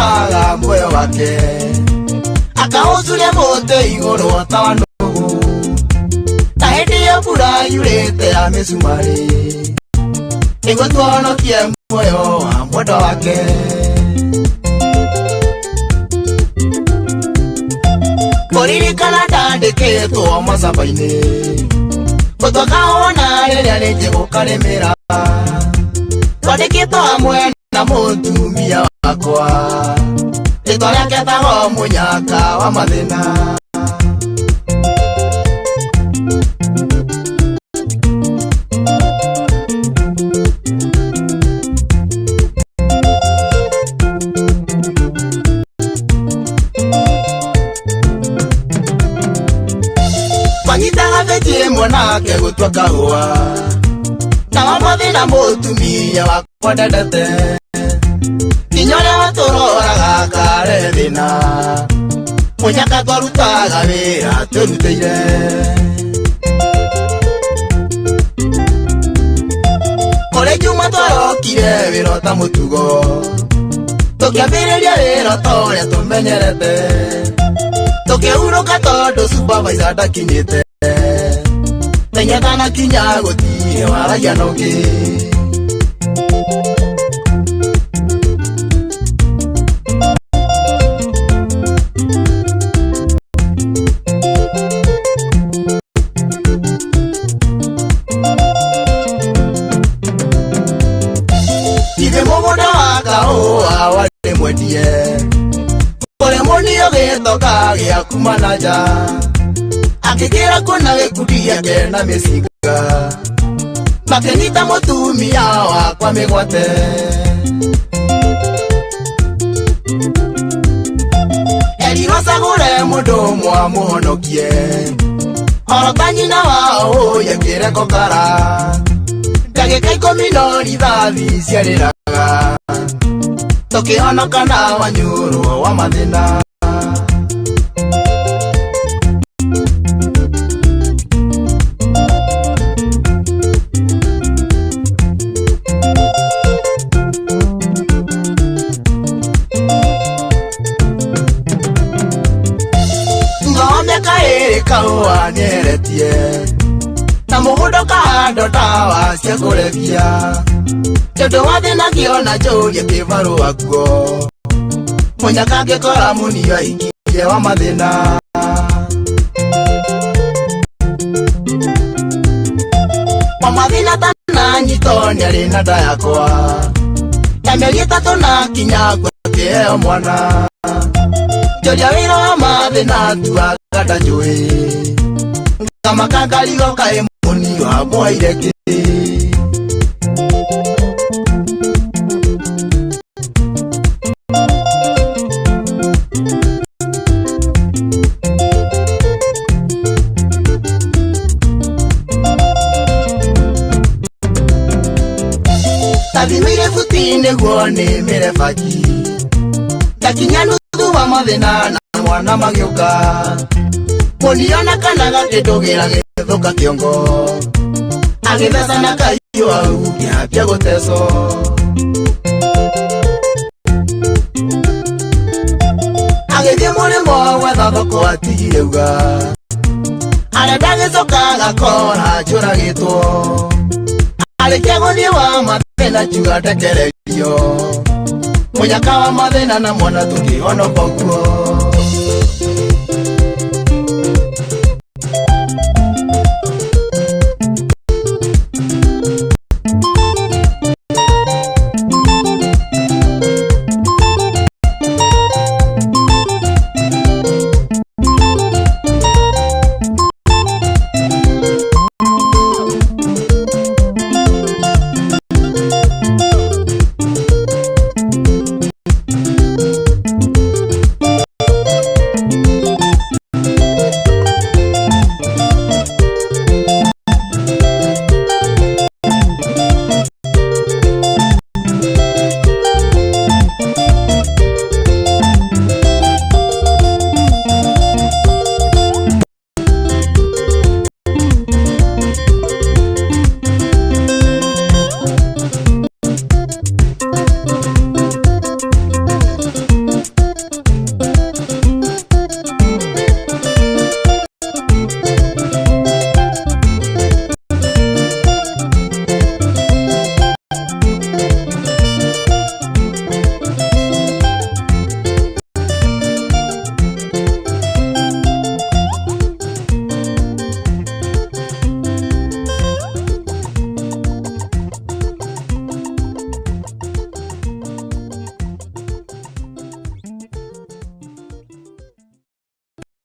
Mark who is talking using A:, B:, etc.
A: waga moyo wake akauzulia mote igoro watawano tahidi ya pura yurete ya mesumari ego tuono kie moyo wa mwendo wake koriri kanada deke tuwa masabaine kutoka ona lele leje kukalemera twadeke tuwa mwena mutumia wakwa itwale ketago munyaka wa mathina Panyita vete mwana ke gutwa kahua na wamathina mutumia wakwa ndendete kinyore waturora gakare thina munyaka twarutaga wira turuteire kore juma twarokire wira ta mutugo tukiambiriria wira toria tumenyerete tukeuruka tondu supervisor ndakinyite tenyetana kinya gutire waragia nogi ide mogoda waka wale mwendie kore monio getoka gia kumanaja akikira kuna gekudia kena mesiga makenita mutumia wakwa migwate elirosa gure mundu mwa muhonokie orotanyina wao yekire kokara ndagika 10 rithathi ciariraga tukihonoka na wanyuru wa mathina ngombe kairi kaua nieretie na mugundo kahando tawa cia kurevia tondu wathina kiona njurie kivaru wakuo munyaka ngikora munio ikirie wa mathina wa mathina tana nyitoni ari na nda yakwa ya mieri 3 na kinya gwakeo mwana njoria wira wa mathina tuaga njui kama kangarigo kae munio wa mwaireki Tavimire futine guone mere faji takinya nuthu wa mathina na mwana magioka moniona kana gakidogira githuka kiongo agithesa na kaio au kiapia guteso agithie murimo wetha thoko atigire uga arenda gicoka gakora njuragitwo alikia guthie wa mathina chuga tekererio munyaka wa mathina na mwana tukihonoka guo